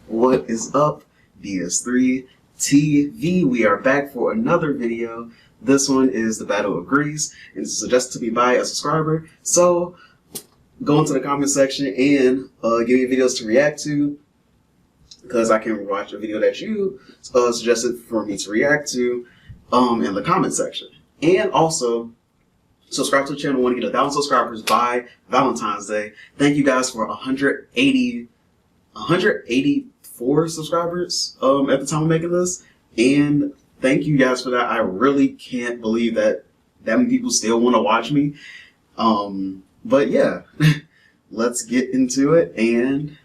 What is up, DS3 TV? We are back for another video. This one is the Battle of Greece, and it's suggested to me by a subscriber. So go into the comment section and give me videos to react to, because I can watch a video that you suggested for me to react to in the comment section. And also, subscribe to the channel. I want to get 1,000 subscribers by Valentine's Day. Thank you guys for 184 subscribers at the time of making this, and thank you guys for that. I really can't believe that many people still want to watch me. But yeah, let's get into it and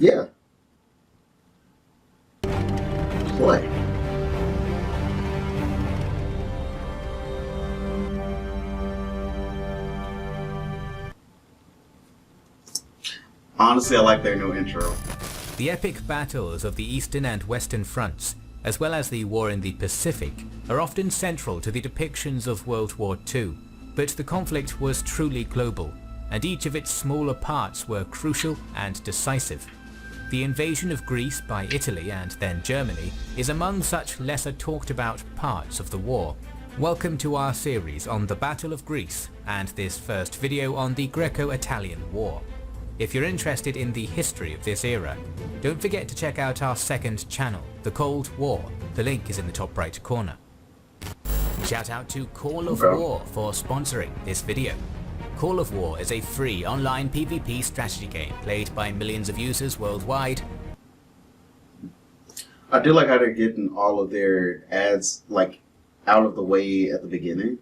yeah, play. Honestly, I like their new intro. The epic battles of the Eastern and Western fronts, as well as the war in the Pacific, are often central to the depictions of World War II, but the conflict was truly global, and each of its smaller parts were crucial and decisive. The invasion of Greece by Italy and then Germany is among such lesser talked about parts of the war. Welcome to our series on the Battle of Greece, and this first video on the Greco-Italian War. If you're interested in the history of this era, don't forget to check out our second channel, The Cold War. The link is in the top right corner. Shout out to Call of War for sponsoring this video. Call of War is a free online PvP strategy game played by millions of users worldwide. I do like how they're getting all of their ads like out of the way at the beginning,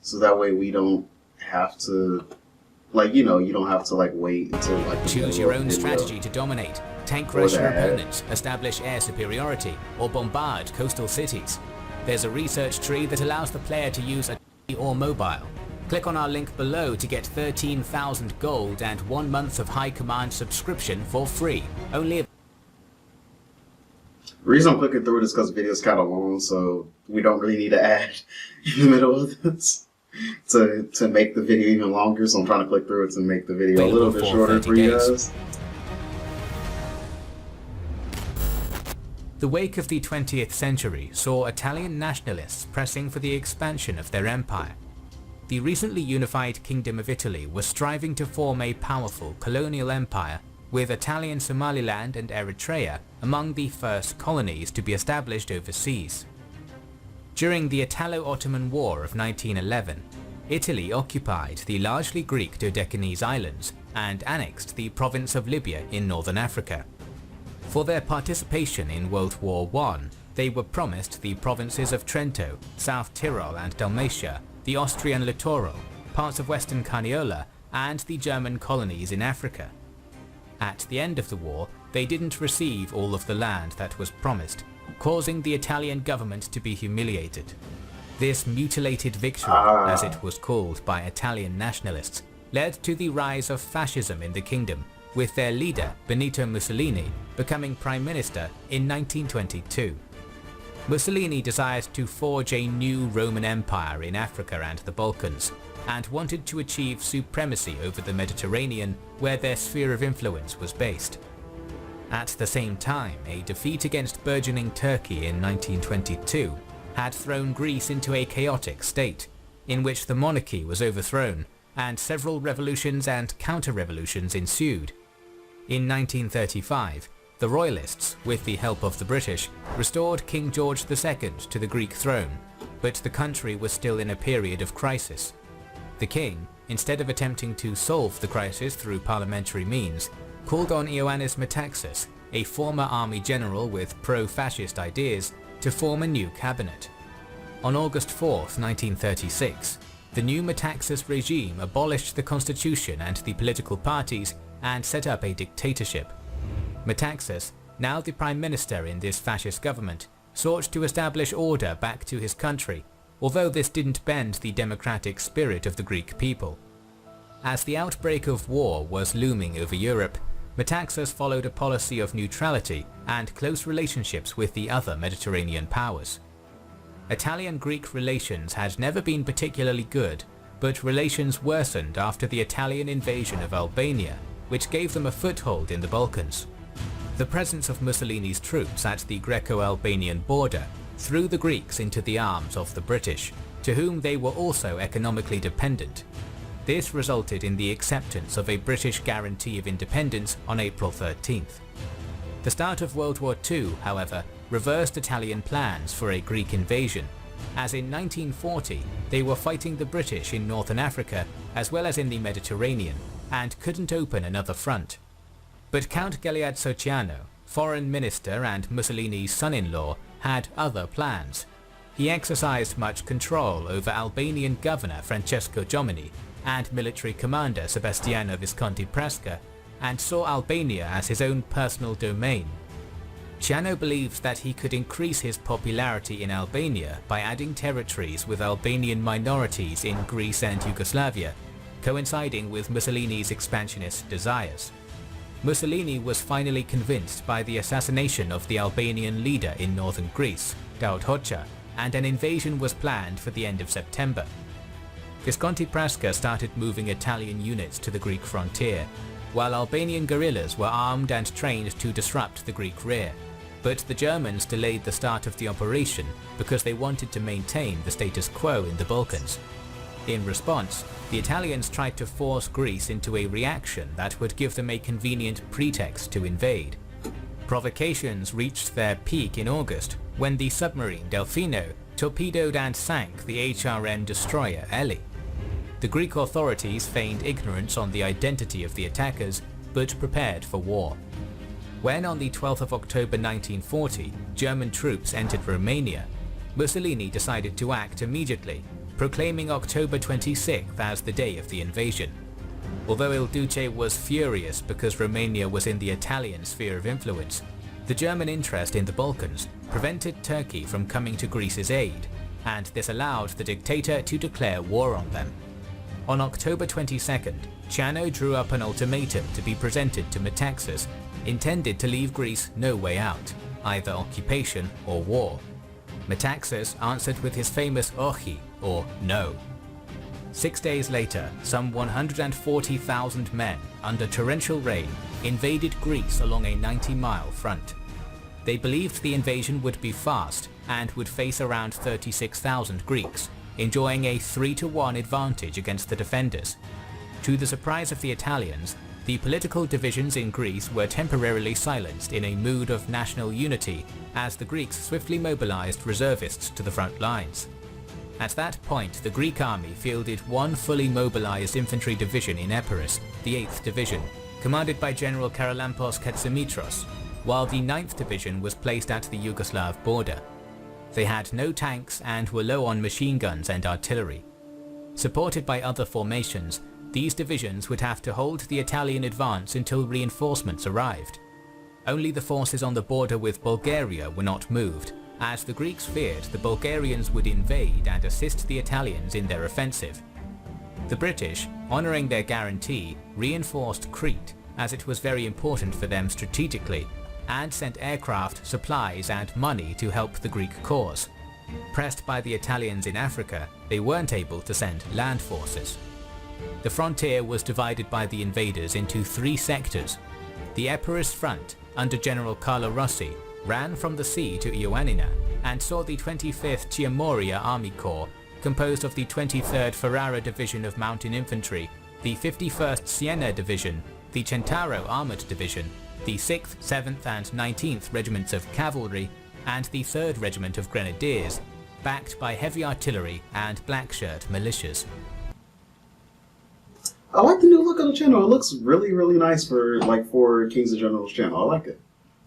so that way we don't have to, like, you know, you don't have to like wait until like choose your own strategy to dominate, tank crush your opponents, establish air superiority, or bombard coastal cities. There's a research tree that allows the player to use a or mobile. Click on our link below to get 13,000 gold and 1 month of high command subscription for free. Only. The reason I'm clicking through it is because the video is kind of long, so we don't really need to add in the middle of this to make the video even longer. So I'm trying to click through it to make the video a little bit shorter for you guys. The wake of the 20th century saw Italian nationalists pressing for the expansion of their empire. The recently unified Kingdom of Italy was striving to form a powerful colonial empire, with Italian Somaliland and Eritrea among the first colonies to be established overseas. During the Italo-Ottoman War of 1911, Italy occupied the largely Greek Dodecanese islands and annexed the province of Libya in northern Africa. For their participation in World War I, they were promised the provinces of Trento, South Tyrol and Dalmatia, the Austrian littoral, parts of western Carniola, and the German colonies in Africa. At the end of the war, they didn't receive all of the land that was promised, causing the Italian government to be humiliated. This mutilated victory, as it was called by Italian nationalists, led to the rise of fascism in the kingdom, with their leader Benito Mussolini becoming prime minister in 1922. Mussolini desired to forge a new Roman Empire in Africa and the Balkans, and wanted to achieve supremacy over the Mediterranean, where their sphere of influence was based. At the same time, a defeat against burgeoning Turkey in 1922 had thrown Greece into a chaotic state, in which the monarchy was overthrown, and several revolutions and counter-revolutions ensued. In 1935, the Royalists, with the help of the British, restored King George II to the Greek throne, but the country was still in a period of crisis. The king, instead of attempting to solve the crisis through parliamentary means, called on Ioannis Metaxas, a former army general with pro-fascist ideas, to form a new cabinet. On August 4, 1936, the new Metaxas regime abolished the constitution and the political parties and set up a dictatorship. Metaxas, now the prime minister in this fascist government, sought to establish order back to his country, although this didn't bend the democratic spirit of the Greek people. As the outbreak of war was looming over Europe, Metaxas followed a policy of neutrality and close relationships with the other Mediterranean powers. Italian-Greek relations had never been particularly good, but relations worsened after the Italian invasion of Albania, which gave them a foothold in the Balkans. The presence of Mussolini's troops at the Greco-Albanian border threw the Greeks into the arms of the British, to whom they were also economically dependent. This resulted in the acceptance of a British guarantee of independence on April 13th. The start of World War II, however, reversed Italian plans for a Greek invasion, as in 1940 they were fighting the British in Northern Africa as well as in the Mediterranean, and couldn't open another front. But Count Galeazzo, foreign minister and Mussolini's son-in-law, had other plans. He exercised much control over Albanian governor Francesco Jomini and military commander Sebastiano Visconti Prasca, and saw Albania as his own personal domain. Ciano believed that he could increase his popularity in Albania by adding territories with Albanian minorities in Greece and Yugoslavia, coinciding with Mussolini's expansionist desires. Mussolini was finally convinced by the assassination of the Albanian leader in northern Greece, Daud Hoxha, and an invasion was planned for the end of September. Visconti Prasca started moving Italian units to the Greek frontier, while Albanian guerrillas were armed and trained to disrupt the Greek rear. But the Germans delayed the start of the operation because they wanted to maintain the status quo in the Balkans. In response, the Italians tried to force Greece into a reaction that would give them a convenient pretext to invade. Provocations reached their peak in August when the submarine Delfino torpedoed and sank the HRN destroyer Eli. The Greek authorities feigned ignorance on the identity of the attackers, but prepared for war. When on the 12th of October 1940 German troops entered Romania, Mussolini decided to act immediately, proclaiming October 26th as the day of the invasion. Although Il Duce was furious because Romania was in the Italian sphere of influence, the German interest in the Balkans prevented Turkey from coming to Greece's aid, and this allowed the dictator to declare war on them. On October 22nd, Ciano drew up an ultimatum to be presented to Metaxas, intended to leave Greece no way out, either occupation or war. Metaxas answered with his famous ochi, or no. 6 days later, some 140,000 men, under torrential rain, invaded Greece along a 90-mile front. They believed the invasion would be fast and would face around 36,000 Greeks, enjoying a 3-to-1 advantage against the defenders. To the surprise of the Italians, the political divisions in Greece were temporarily silenced in a mood of national unity as the Greeks swiftly mobilized reservists to the front lines. At that point, the Greek army fielded one fully mobilized infantry division in Epirus, the 8th Division, commanded by General Charalampos Katsimitros, while the 9th Division was placed at the Yugoslav border. They had no tanks and were low on machine guns and artillery. Supported by other formations, these divisions would have to hold the Italian advance until reinforcements arrived. Only the forces on the border with Bulgaria were not moved, as the Greeks feared the Bulgarians would invade and assist the Italians in their offensive. The British, honouring their guarantee, reinforced Crete, as it was very important for them strategically, and sent aircraft, supplies and money to help the Greek cause. Pressed by the Italians in Africa, they weren't able to send land forces. The frontier was divided by the invaders into 3 sectors. The Epirus front, under General Carlo Rossi, ran from the sea to Ioannina and saw the 25th Ciamoria Army Corps, composed of the 23rd Ferrara Division of Mountain Infantry, the 51st Siena Division, the Centauro Armoured Division, the 6th, 7th and 19th Regiments of Cavalry, and the 3rd Regiment of Grenadiers, backed by heavy artillery and black-shirt militias. I like the new look of the channel. It looks really, really nice for Kings and Generals channel. I like it.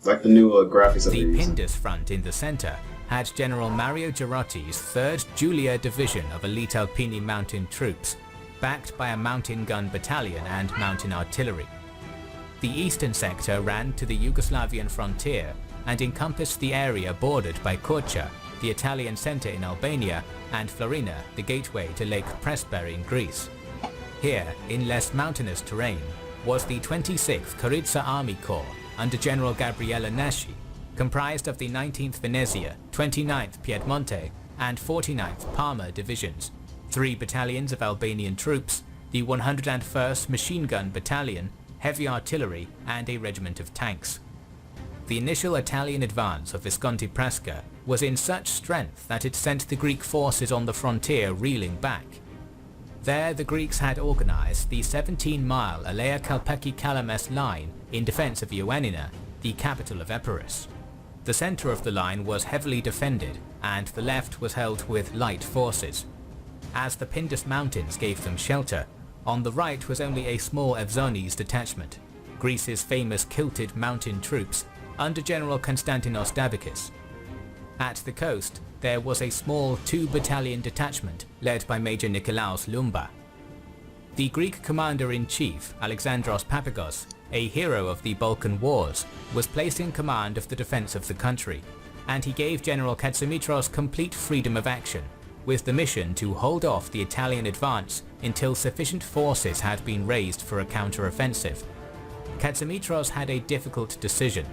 Like the new graphics that The they're using. Pindus front in the center had General Mario Girotti's 3rd Giulia Division of elite Alpini mountain troops, backed by a mountain gun battalion and mountain artillery. The eastern sector ran to the Yugoslavian frontier and encompassed the area bordered by Korcha, the Italian center in Albania, and Florina, the gateway to Lake Prespa in Greece. Here, in less mountainous terrain, was the 26th Korytsa Army Corps under General Gabriele Nasci, comprised of the 19th Venezia, 29th Piedmonte, and 49th Parma divisions, 3 battalions of Albanian troops, the 101st Machine Gun Battalion, heavy artillery, and a regiment of tanks. The initial Italian advance of Visconti Prasca was in such strength that it sent the Greek forces on the frontier reeling back. There, the Greeks had organized the 17-mile Alea-Kalpaki-Kalames line in defense of Ioannina, the capital of Epirus. The center of the line was heavily defended, and the left was held with light forces. As the Pindus mountains gave them shelter, on the right was only a small Evzones detachment, Greece's famous kilted mountain troops, under General Konstantinos Dabikis. At the coast, there was a small 2-battalion detachment led by Major Nikolaos Lumba. The Greek commander-in-chief, Alexandros Papagos, a hero of the Balkan Wars, was placed in command of the defense of the country, and he gave General Katsimitros complete freedom of action, with the mission to hold off the Italian advance until sufficient forces had been raised for a counter-offensive. Katsimitros had a difficult decision: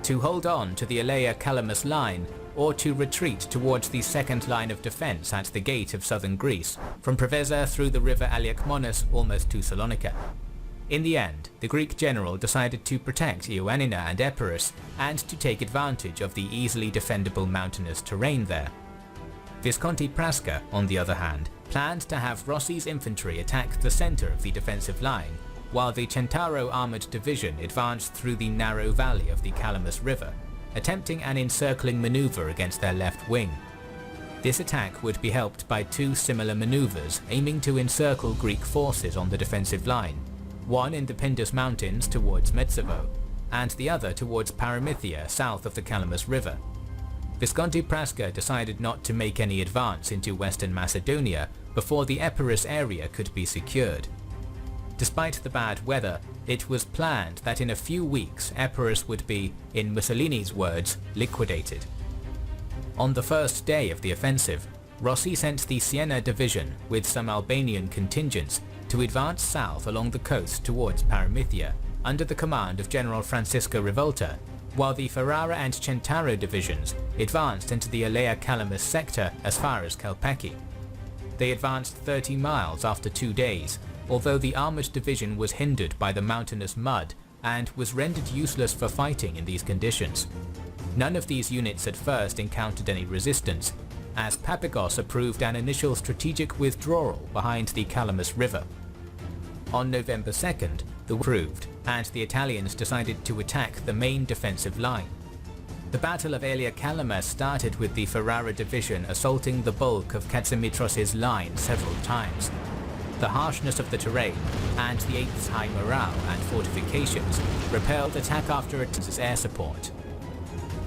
to hold on to the Alea-Kalamis line or to retreat towards the second line of defense at the gate of southern Greece, from Preveza through the river Aliakmonas almost to Salonika. In the end, the Greek general decided to protect Ioannina and Epirus and to take advantage of the easily defendable mountainous terrain there. Visconti Prasca, on the other hand, planned to have Rossi's infantry attack the center of the defensive line, while the Centaro armored division advanced through the narrow valley of the Kalamis River, attempting an encircling maneuver against their left wing. This attack would be helped by 2 similar maneuvers aiming to encircle Greek forces on the defensive line, one in the Pindus mountains towards Metsovo, and the other towards Paramythia south of the Kalamis River. Visconti Prasca decided not to make any advance into western Macedonia before the Epirus area could be secured. Despite the bad weather, it was planned that in a few weeks Epirus would be, in Mussolini's words, liquidated. On the first day of the offensive, Rossi sent the Siena division with some Albanian contingents to advance south along the coast towards Paramythia under the command of General Francisco Rivolta, while the Ferrara and Centaro divisions advanced into the Alea-Kalamis sector as far as Kalpaki. They advanced 30 miles after 2 days, although the armoured division was hindered by the mountainous mud and was rendered useless for fighting in these conditions. None of these units at first encountered any resistance, as Papagos approved an initial strategic withdrawal behind the Kalamis River. On November 2nd, the war proved, and the Italians decided to attack the main defensive line. The Battle of Alea-Kalamis started with the Ferrara division assaulting the bulk of Katsimitros' line several times. The harshness of the terrain and the 8th's high morale and fortifications repelled attack after attack air support.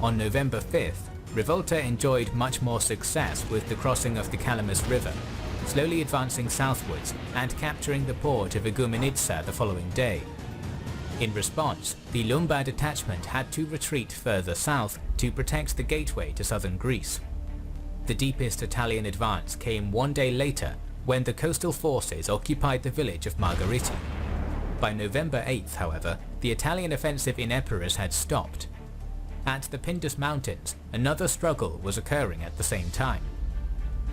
On November 5th, Rivolta enjoyed much more success with the crossing of the Kalamis River, slowly advancing southwards and capturing the port of Igoumenitsa the following day. In response, the Lumba detachment had to retreat further south to protect the gateway to southern Greece. The deepest Italian advance came 1 day later, when the coastal forces occupied the village of Margariti. By November 8th, however, the Italian offensive in Epirus had stopped. At the Pindus mountains, another struggle was occurring at the same time.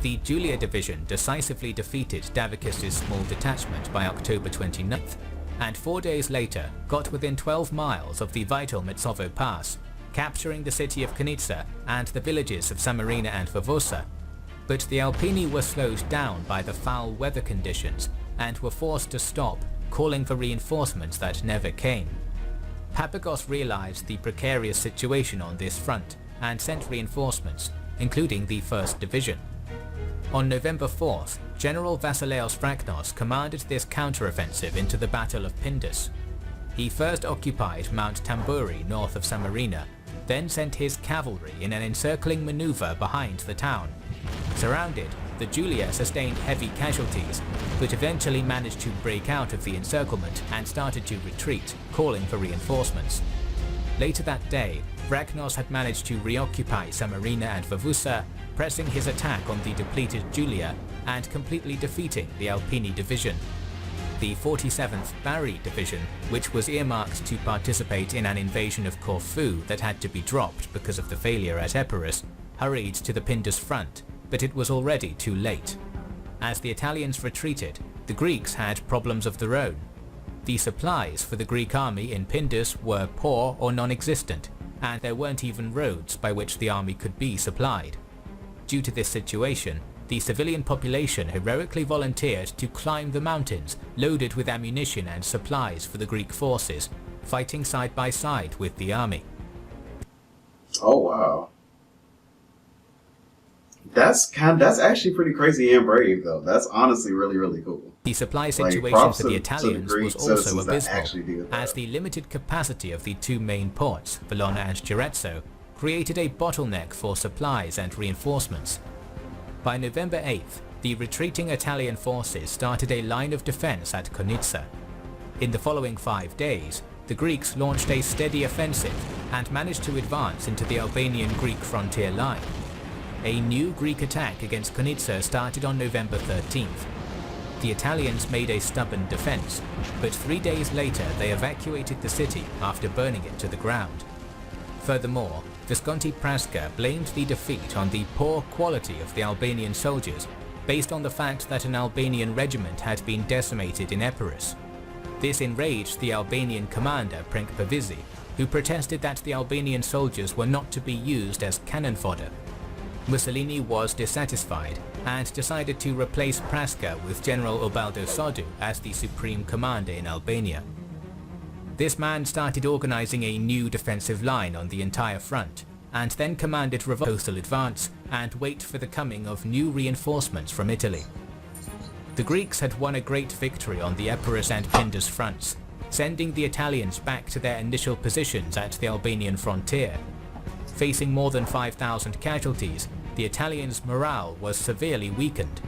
The Julia division decisively defeated Davakis' small detachment by October 29th, and 4 days later got within 12 miles of the vital Metsovo Pass, capturing the city of Kanitsa and the villages of Samarina and Vavosa. But the Alpini were slowed down by the foul weather conditions and were forced to stop, calling for reinforcements that never came. Papagos realized the precarious situation on this front and sent reinforcements, including the 1st Division. On November 4th, General Vasileios Fraknos commanded this counter-offensive into the Battle of Pindus. He first occupied Mount Tamburi north of Samarina, then sent his cavalry in an encircling maneuver behind the town. Surrounded, the Julia sustained heavy casualties, but eventually managed to break out of the encirclement and started to retreat, calling for reinforcements. Later that day, Fraknos had managed to reoccupy Samarina and Vavousa, pressing his attack on the depleted Julia and completely defeating the Alpini division. The 47th Bari division, which was earmarked to participate in an invasion of Corfu that had to be dropped because of the failure at Epirus, hurried to the Pindus front, but it was already too late. As the Italians retreated, the Greeks had problems of their own. The supplies for the Greek army in Pindus were poor or non-existent, and there weren't even roads by which the army could be supplied. Due to this situation, the civilian population heroically volunteered to climb the mountains loaded with ammunition and supplies for the Greek forces, fighting side by side with the army. Oh wow. That's actually pretty crazy and brave though. That's honestly really, really cool. The supply situation for the Italians was also abysmal, as the limited capacity of the two main ports, Valona and Cherezzo, created a bottleneck for supplies and reinforcements. By November 8th, the retreating Italian forces started a line of defense at Konitsa. In the following 5 days, the Greeks launched a steady offensive and managed to advance into the Albanian-Greek frontier line. A new Greek attack against Konitsa started on November 13th. The Italians made a stubborn defense, but 3 days later they evacuated the city after burning it to the ground. Furthermore, Visconti Prasca blamed the defeat on the poor quality of the Albanian soldiers, based on the fact that an Albanian regiment had been decimated in Epirus. This enraged the Albanian commander Princ Pavizi, who protested that the Albanian soldiers were not to be used as cannon fodder. Mussolini was dissatisfied and decided to replace Prasca with General Ubaldo Sodu as the supreme commander in Albania. This man started organizing a new defensive line on the entire front, and then commanded coastal advance and wait for the coming of new reinforcements from Italy. The Greeks had won a great victory on the Epirus and Pindus fronts, sending the Italians back to their initial positions at the Albanian frontier. Facing more than 5,000 casualties, the Italians' morale was severely weakened.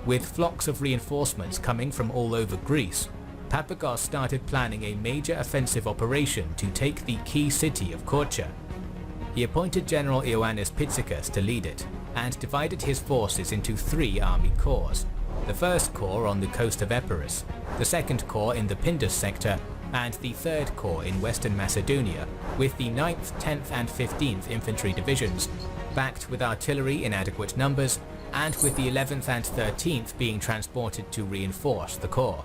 With flocks of reinforcements coming from all over Greece, Papagos started planning a major offensive operation to take the key city of Korcha. He appointed General Ioannis Pitsikas to lead it, and divided his forces into 3 army corps. The first corps on the coast of Epirus, the second corps in the Pindus sector, and the 3rd Corps in Western Macedonia, with the 9th, 10th and 15th Infantry Divisions, backed with artillery in adequate numbers, and with the 11th and 13th being transported to reinforce the corps.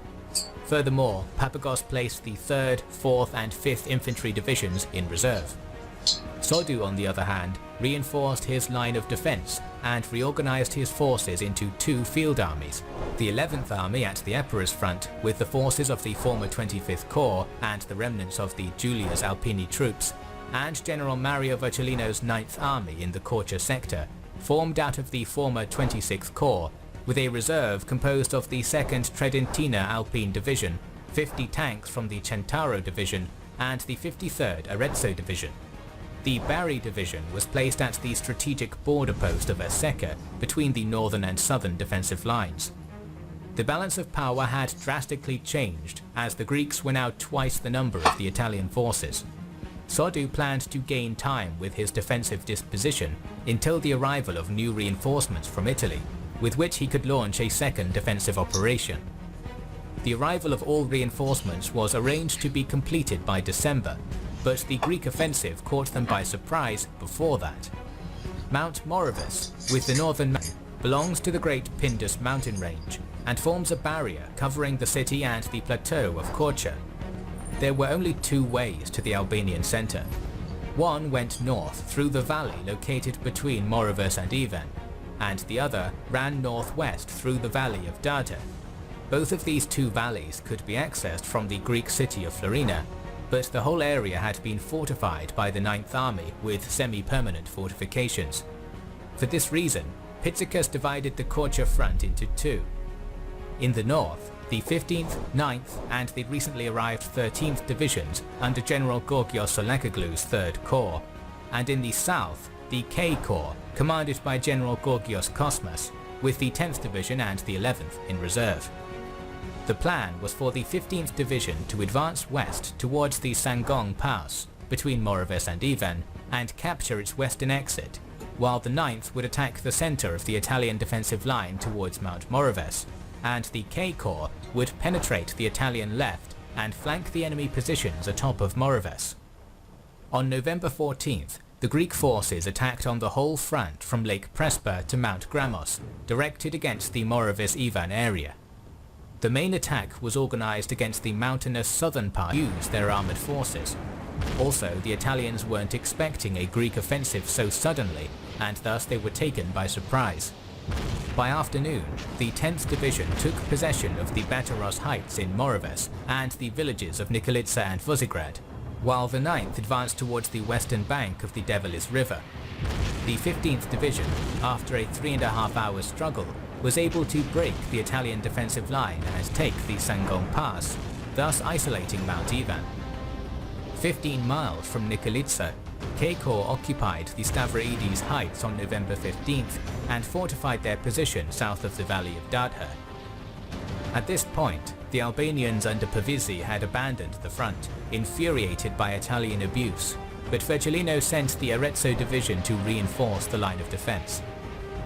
Furthermore, Papagos placed the 3rd, 4th and 5th Infantry Divisions in reserve. Sodu, on the other hand, reinforced his line of defense and reorganized his forces into 2 field armies, the 11th Army at the Epirus front with the forces of the former 25th Corps and the remnants of the Julius Alpini troops, and General Mario Vercellino's 9th Army in the Korcha sector, formed out of the former 26th Corps, with a reserve composed of the 2nd Tredentina Alpine Division, 50 tanks from the Centauro Division, and the 53rd Arezzo Division. The Bari Division was placed at the strategic border post of Aseka between the northern and southern defensive lines. The balance of power had drastically changed, as the Greeks were now twice the number of the Italian forces. Sodu planned to gain time with his defensive disposition until the arrival of new reinforcements from Italy, with which he could launch a second defensive operation. The arrival of all reinforcements was arranged to be completed by December, but the Greek offensive caught them by surprise before that. Mount Morovis, with the northern belongs to the great Pindus mountain range and forms a barrier covering the city and the plateau of Korcha. There were only 2 ways to the Albanian center. One went north through the valley located between Morovis and Ivan, and the other ran northwest through the valley of Data. Both of these 2 valleys could be accessed from the Greek city of Florina, but the whole area had been fortified by the 9th Army with semi-permanent fortifications. For this reason, Pitsikas divided the Korcha front into 2. In the north, the 15th, 9th and the recently arrived 13th Divisions under General Gorgios Solakoglu's 3rd Corps, and in the south, the K Corps, commanded by General Gorgios Kosmas, with the 10th Division and the 11th in reserve. The plan was for the 15th Division to advance west towards the Sangong Pass between Morovis and Ivan and capture its western exit, while the 9th would attack the center of the Italian defensive line towards Mount Morovis, and the K Corps would penetrate the Italian left and flank the enemy positions atop of Morovis. On November 14th, the Greek forces attacked on the whole front from Lake Prespa to Mount Gramos, directed against the Morovis-Ivan area. The main attack was organized against the mountainous southern part used their armored forces. Also, the Italians weren't expecting a Greek offensive so suddenly, and thus they were taken by surprise. By afternoon, the 10th Division took possession of the Bataros Heights in Moraves and the villages of Nikolitsa and Vuzigrad, while the 9th advanced towards the western bank of the Develis River. The 15th Division, after a 3.5 hour struggle, was able to break the Italian defensive line and take the Sangong Pass, thus isolating Mount Ivan. 15 miles from Nikolitsa, K-Corps occupied the Stavroides Heights on November 15th and fortified their position south of the valley of Dadha. At this point, the Albanians under Pavisi had abandoned the front, infuriated by Italian abuse, but Virgilino sent the Arezzo Division to reinforce the line of defense.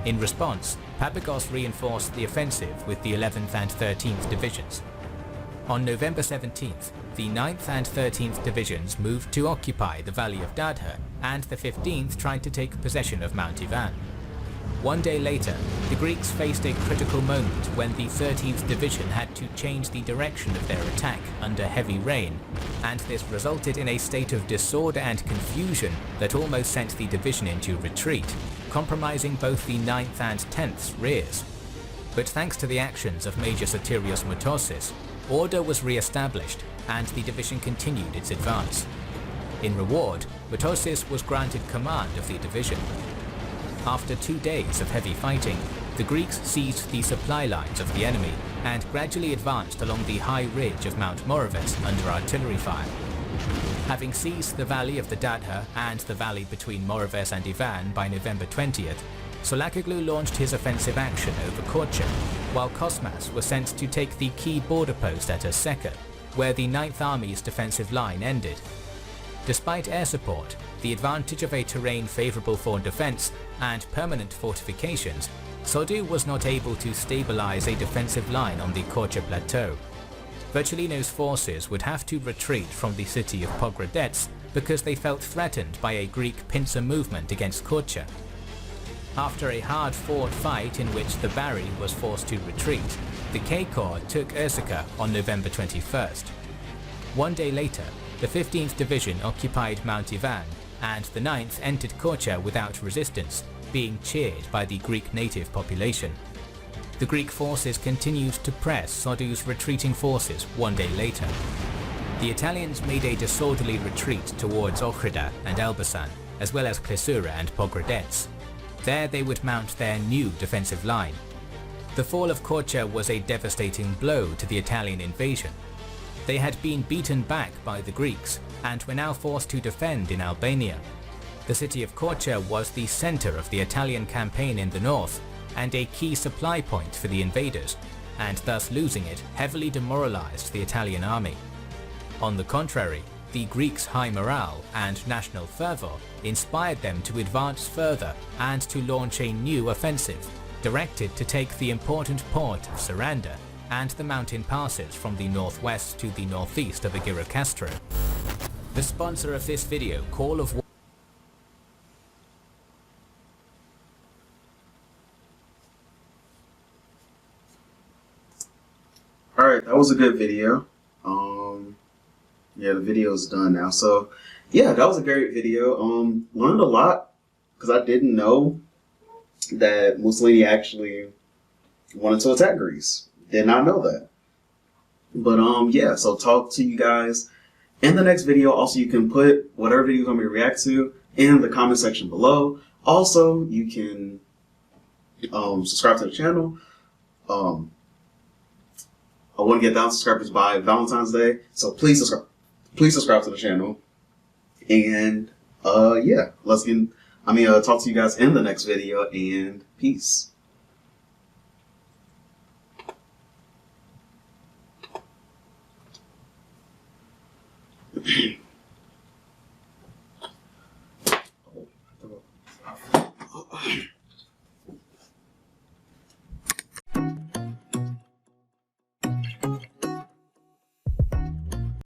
In response, Papagos reinforced the offensive with the 11th and 13th Divisions. On November 17th, the 9th and 13th Divisions moved to occupy the valley of Dadha, and the 15th tried to take possession of Mount Ivan. One day later, the Greeks faced a critical moment when the 13th Division had to change the direction of their attack under heavy rain, and this resulted in a state of disorder and confusion that almost sent the division into retreat, compromising both the 9th and 10th's rears. But thanks to the actions of Major Sotirios Moutosis, order was re-established and the division continued its advance. In reward, Moutosis was granted command of the division. After 2 days of heavy fighting, the Greeks seized the supply lines of the enemy and gradually advanced along the high ridge of Mount Moraves under artillery fire. Having seized the valley of the Dadha and the valley between Moraves and Ivan by November 20th, Solakoglu launched his offensive action over Korcha, while Cosmas was sent to take the key border post at Oseka, where the 9th Army's defensive line ended. Despite air support, the advantage of a terrain favourable for defence and permanent fortifications, Sodu was not able to stabilise a defensive line on the Korcha plateau. Virgilino's forces would have to retreat from the city of Pogradets because they felt threatened by a Greek pincer movement against Korcha. After a hard-fought fight in which the Bari was forced to retreat, the K-Corps took Ursika on November 21st. 1 day later, the 15th Division occupied Mount Ivan, and the 9th entered Korcha without resistance, being cheered by the Greek native population. The Greek forces continued to press Sodu's retreating forces 1 day later. The Italians made a disorderly retreat towards Ochrida and Elbasan, as well as Klissura and Pogradets. There they would mount their new defensive line. The fall of Korcha was a devastating blow to the Italian invasion. They had been beaten back by the Greeks and were now forced to defend in Albania. The city of Korcha was the center of the Italian campaign in the north and a key supply point for the invaders, and thus losing it heavily demoralized the Italian army. On the contrary, the Greeks' high morale and national fervor inspired them to advance further and to launch a new offensive, directed to take the important port of Saranda and the mountain passes from the northwest to the northeast of Agira Castro. The sponsor of this video, Call of War. Alright, that was a good video. Yeah, the video's done now. So, yeah, that was a great video. Learned a lot because I didn't know that Mussolini actually wanted to attack Greece. Did not know that. But, yeah, so talk to you guys in the next video. Also, you can put whatever video you want me to react to in the comment section below. Also, you can subscribe to the channel. I want to get 1,000 subscribers by Valentine's Day, so please subscribe. Please subscribe to the channel. And yeah, talk to you guys in the next video, and peace.